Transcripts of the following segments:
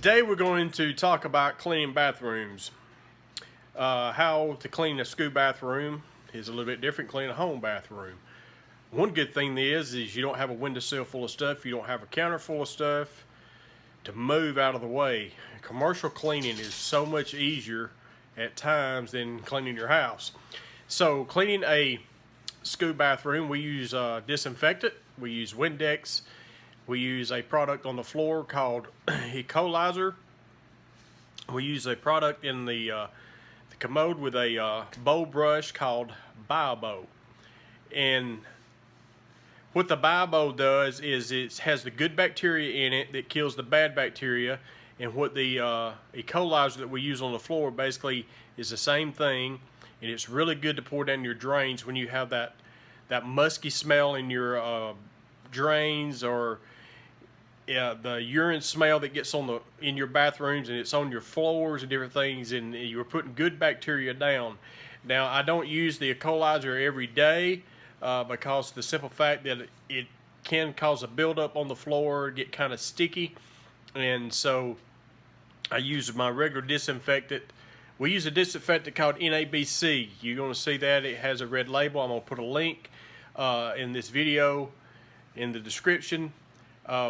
Today we're going to talk about cleaning bathrooms. How to clean a school bathroom is a little bit different than cleaning a home bathroom. One good thing is you don't have a windowsill full of stuff, you don't have a counter full of stuff to move out of the way. Commercial cleaning is so much easier at times than cleaning your house. So cleaning a school bathroom, we use disinfectant, we use Windex, we use a product on the floor called equalizer. We use a product in the commode with a bowl brush called Bio. And what the Bio does is it has the good bacteria in it that kills the bad bacteria, and what the equalizer that we use on the floor basically is the same thing, and it's really good to pour down your drains when you have that musky smell in your drains, or the urine smell that gets in your bathrooms, and it's on your floors and different things, and you're putting good bacteria down. Now, I don't use the equalizer every day because the simple fact that it can cause a buildup on the floor, get kind of sticky, and so I use my regular disinfectant. We use a disinfectant called NABC. You're going to see that it has a red label. I'm going to put a link in this video in the description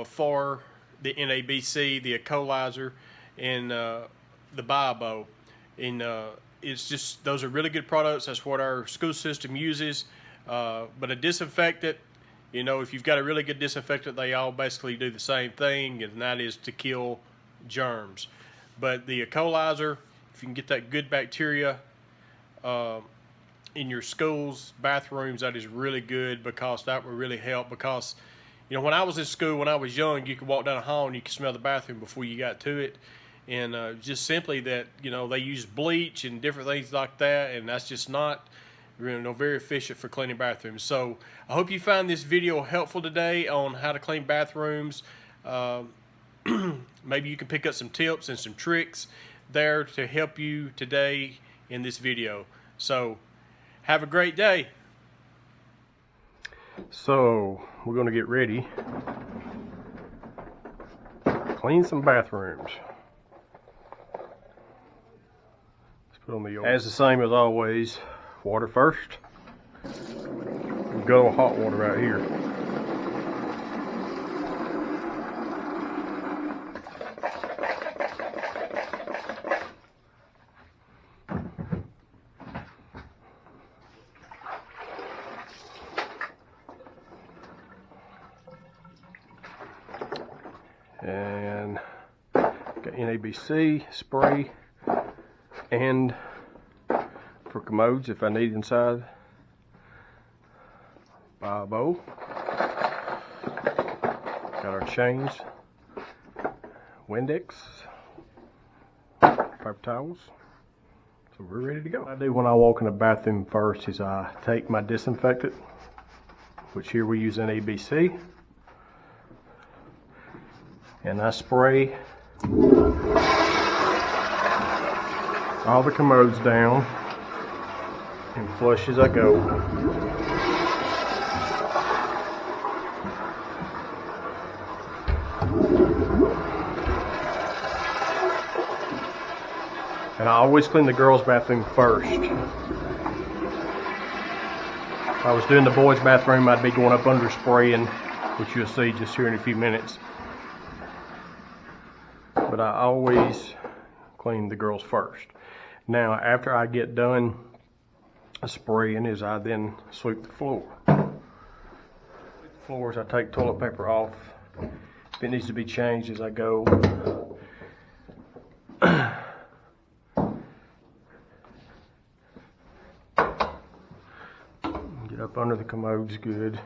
for the NABC, the equalizer, and the Bio. And it's just, those are really good products. That's what our school system uses. But a disinfectant, you know, if you've got a really good disinfectant, they all basically do the same thing, and that is to kill germs. But the equalizer, if you can get that good bacteria in your schools, bathrooms, that is really good, because that will really help. Because, you know, when I was in school, when I was young, you could walk down a hall and you could smell the bathroom before you got to it. And just simply that, you know, they use bleach and different things like that, and that's just not, you know, very efficient for cleaning bathrooms. So I hope you find this video helpful today on how to clean bathrooms. Maybe you can pick up some tips and some tricks there to help you today in this video. So have a great day. So we're going to get ready to clean some bathrooms. Let's put on the oil. As the same as always, water first. We've got hot water right here. And got NABC spray, and for commodes if I need inside, Bio. Got our chains, Windex, paper towels. So we're ready to go. What I do when I walk in the bathroom first is I take my disinfectant, which here we use NABC, and I spray all the commodes down and flush as I go. And I always clean the girls' bathroom first. If I was doing the boys' bathroom, I'd be going up under spraying, which you'll see just here in a few minutes. But I always clean the girls first. Now, after I get done spraying, is I then sweep the floor. Floors, I take toilet paper off. If it needs to be changed as I go. Get up under the commodes good.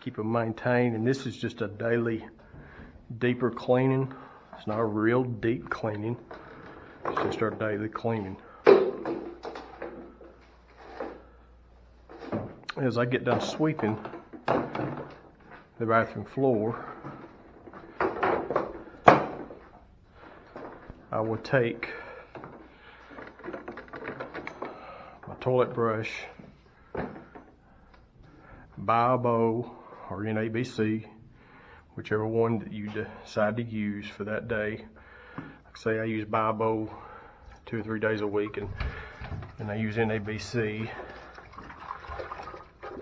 Keep them maintained, and this is just a daily deeper cleaning. It's not a real deep cleaning, it's just our daily cleaning. As I get done sweeping the bathroom floor, I will take my toilet brush, Bio or in ABC, whichever one that you decide to use for that day. Like say I use Bibo 2 or 3 days a week, and I use NABC.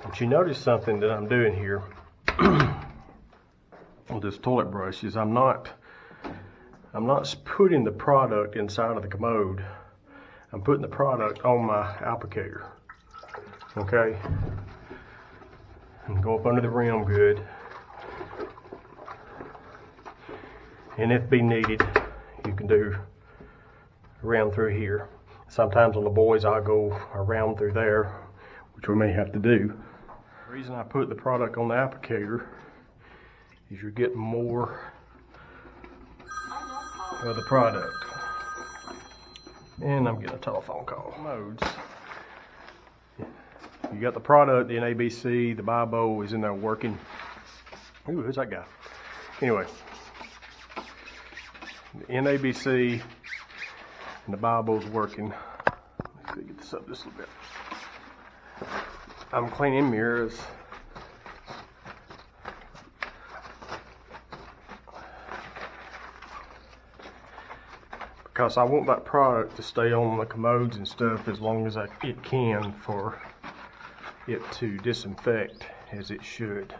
But you notice something that I'm doing here with this toilet brush is I'm not putting the product inside of the commode. I'm putting the product on my applicator. Okay? And go up under the rim good. And if be needed, you can do around through here. Sometimes on the boys I'll go around through there, which we may have to do. The reason I put the product on the applicator is you're getting more of the product. And I'm getting a telephone call. Modes. You got the product, the NABC, the Bibo is in there working. Ooh, who's that guy? Anyway, the NABC and the Bibo's working. Let's see, get this up just a little bit. I'm cleaning mirrors. Because I want that product to stay on the commodes and stuff as long as it can for it to disinfect as it should.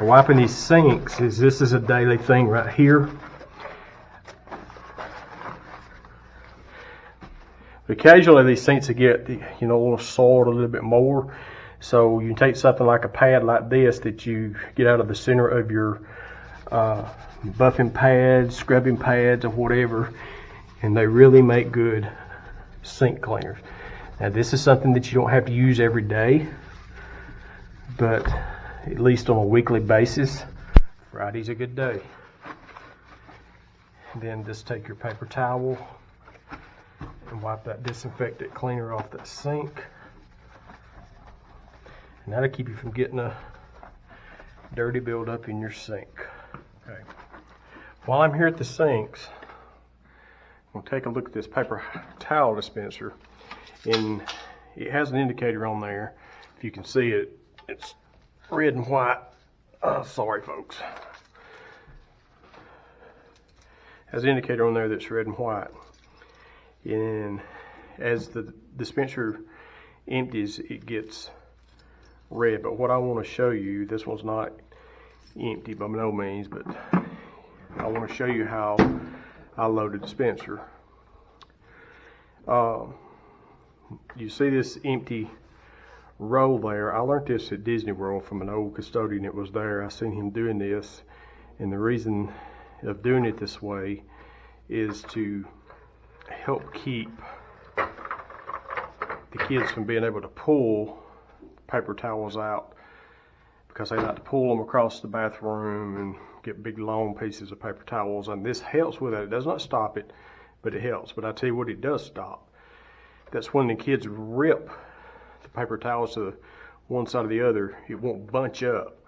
Wiping these sinks this is a daily thing right here. Occasionally these sinks will get, a little soiled a little bit more. So you take something like a pad like this that you get out of the center of your buffing pads, scrubbing pads, or whatever, and they really make good sink cleaners. Now this is something that you don't have to use every day, but at least on a weekly basis, Friday's a good day. And then just take your paper towel and wipe that disinfectant cleaner off that sink. And that'll keep you from getting a dirty buildup in your sink. Okay. While I'm here at the sinks, I'm gonna take a look at this paper towel dispenser, and it has an indicator on there. If you can see it, it's red and white. Sorry folks. Has an indicator on there that's red and white. And as the dispenser empties, it gets red. But what I want to show you, this one's not empty by no means, but I want to show you how I load a dispenser. You see this empty roll there. I learned this at Disney World from an old custodian that was there. I seen him doing this, and the reason of doing it this way is to help keep the kids from being able to pull paper towels out, because they like to pull them across the bathroom and get big long pieces of paper towels, and this helps with that. It does not stop it, but it helps. But I tell you what it does stop. That's when the kids rip the paper towels to one side or the other, it won't bunch up.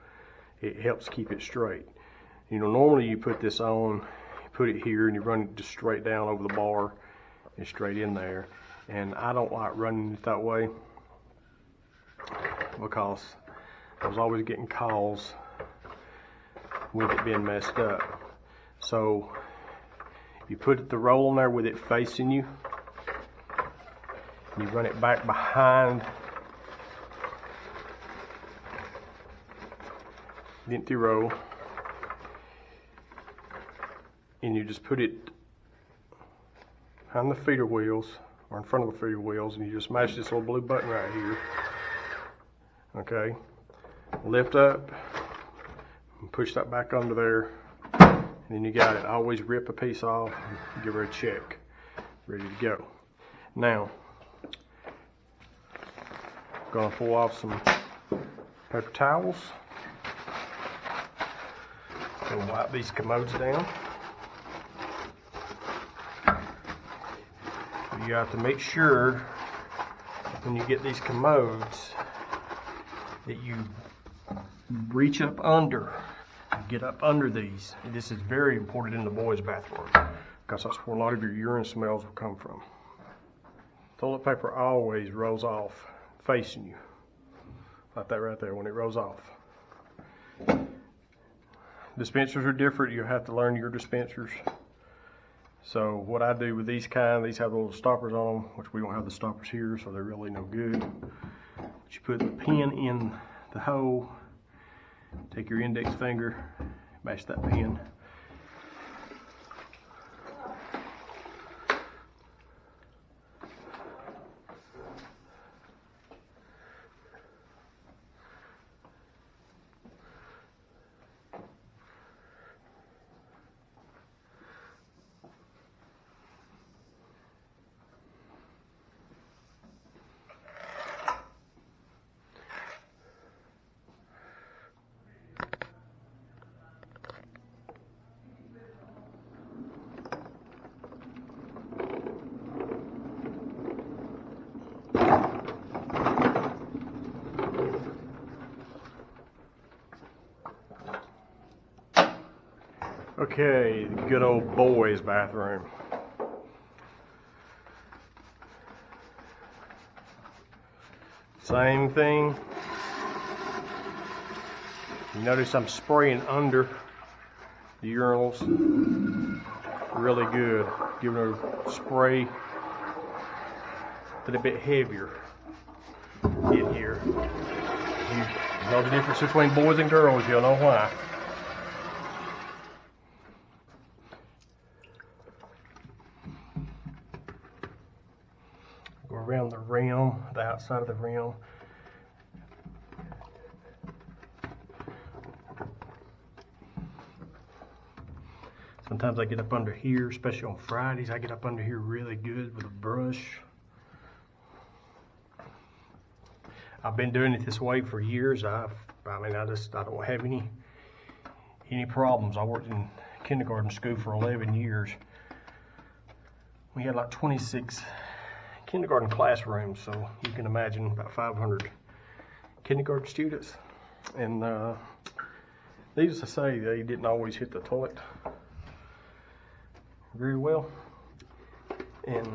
It helps keep it straight. Normally you put this on, you put it here, and you run it just straight down over the bar and straight in there. And I don't like running it that way, because I was always getting calls with it being messed up. So you put the roll on there with it facing you, and you run it back behind the empty roll, and you just put it behind the feeder wheels, or in front of the feeder wheels, and you just mash this little blue button right here. Okay, lift up and push that back under there, and then you got it. I always rip a piece off and give her a check, ready to go. Now I'm gonna pull off some paper towels and wipe these commodes down. You have to make sure when you get these commodes that you reach up under, get up under these. This is very important in the boys' bathroom because that's where a lot of your urine smells will come from. Toilet paper always rolls off facing you, like that right there when it rolls off. Dispensers are different. You have to learn your dispensers. So what I do with these these have little stoppers on them, which we don't have the stoppers here, so they're really no good. But you put the pin in the hole, take your index finger, mash that pin. Okay, good old boys' bathroom. Same thing. You notice I'm spraying under the urinals really good. Giving a spray a little bit heavier in here. You know the difference between boys and girls, you'll know why. Go around the rim, the outside of the rim. Sometimes I get up under here, especially on Fridays, I get up under here really good with a brush. I've been doing it this way for years. I don't have any problems. I worked in kindergarten school for 11 years. We had like 26 kindergarten classrooms, so you can imagine about 500 kindergarten students. And needless to say, they didn't always hit the toilet very well, and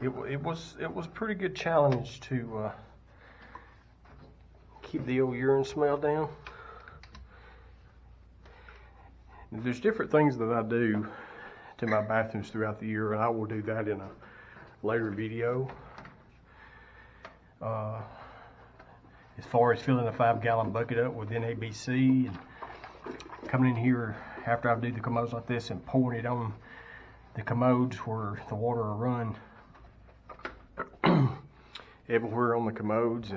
it was pretty good challenge to keep the old urine smell down. There's different things that I do to my bathrooms throughout the year, and I will do that in a later video. As far as filling a 5-gallon bucket up with NABC and coming in here after I do the commodes like this and pouring it on the commodes where the water will run everywhere on the commodes,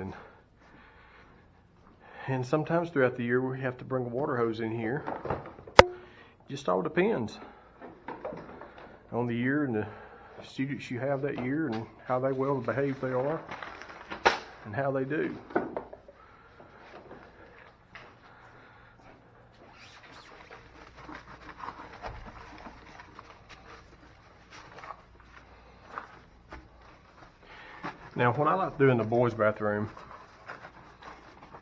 and sometimes throughout the year we have to bring a water hose in here. Just all depends on the year and the students you have that year and how well behaved they are and how they do. Now, what I like to do in the boys' bathroom,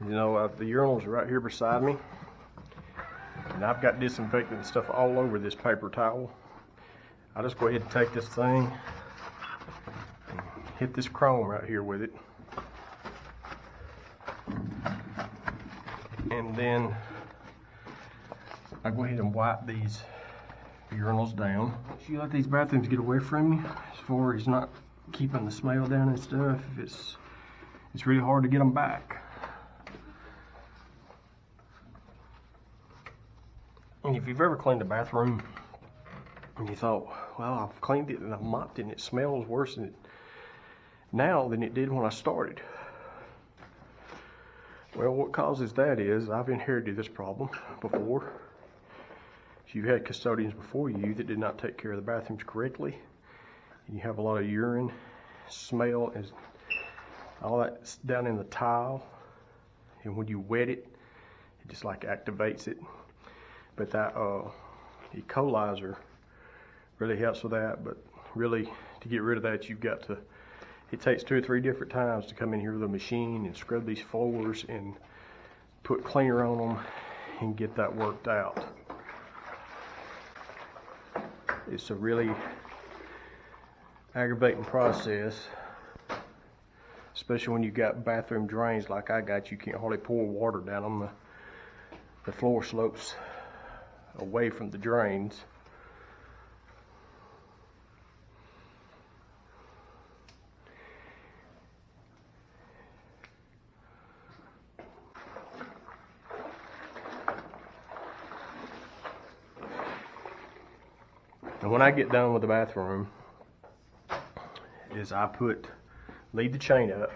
the urinals are right here beside me, and I've got disinfectant stuff all over this paper towel. I'll just go ahead and take this thing and hit this chrome right here with it, and then I go ahead and wipe these urinals down. So you let these bathrooms get away from you as far as not keeping the smell down and stuff. It's really hard to get them back. And if you've ever cleaned a bathroom and you thought, well, I've cleaned it and I've mopped it and it smells worse now than it did when I started. Well, what causes that is I've inherited this problem before. If you had custodians before you that did not take care of the bathrooms correctly, you have a lot of urine, smell, and all that's down in the tile. And when you wet it, it just like activates it. But that E. colizer really helps with that. But really, to get rid of that, you've got to, it takes 2 or 3 different times to come in here with a machine and scrub these floors and put cleaner on them and get that worked out. It's a really aggravating process, especially when you got bathroom drains like I got. You can't hardly pour water down on the floor slopes away from the drains. And when I get done with the bathroom, is I lead the chain up,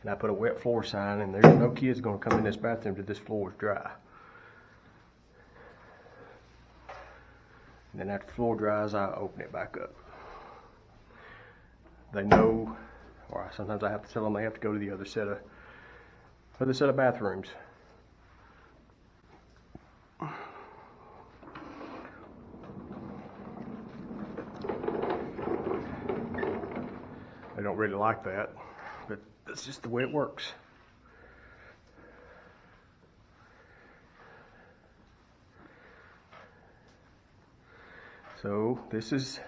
and I put a wet floor sign, and there's no kids gonna come in this bathroom till this floor is dry. And then after the floor dries, I open it back up. They know, or sometimes I have to tell them they have to go to the other set of bathrooms. They don't really like that, but that's just the way it works. So this is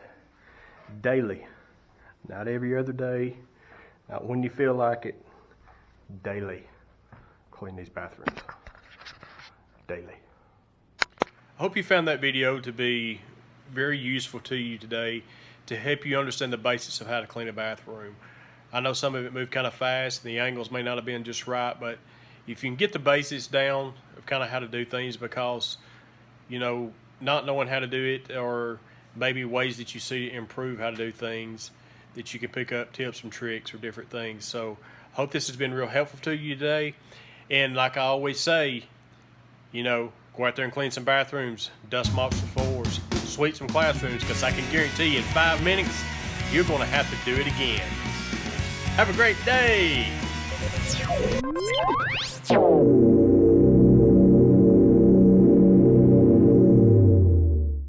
daily, not every other day, not when you feel like it, daily. Clean these bathrooms, daily. I hope you found that video to be very useful to you today, to help you understand the basics of how to clean a bathroom. I know some of it moved kind of fast, and the angles may not have been just right, but if you can get the basics down of kind of how to do things, because, you know, not knowing how to do it, or maybe ways that you see to improve how to do things, that you can pick up tips and tricks or different things. So I hope this has been real helpful to you today. And like I always say, you know, go out there and clean some bathrooms, dust mop some floors, sweep some classrooms, because I can guarantee you in 5 minutes, you're going to have to do it again. Have a great day.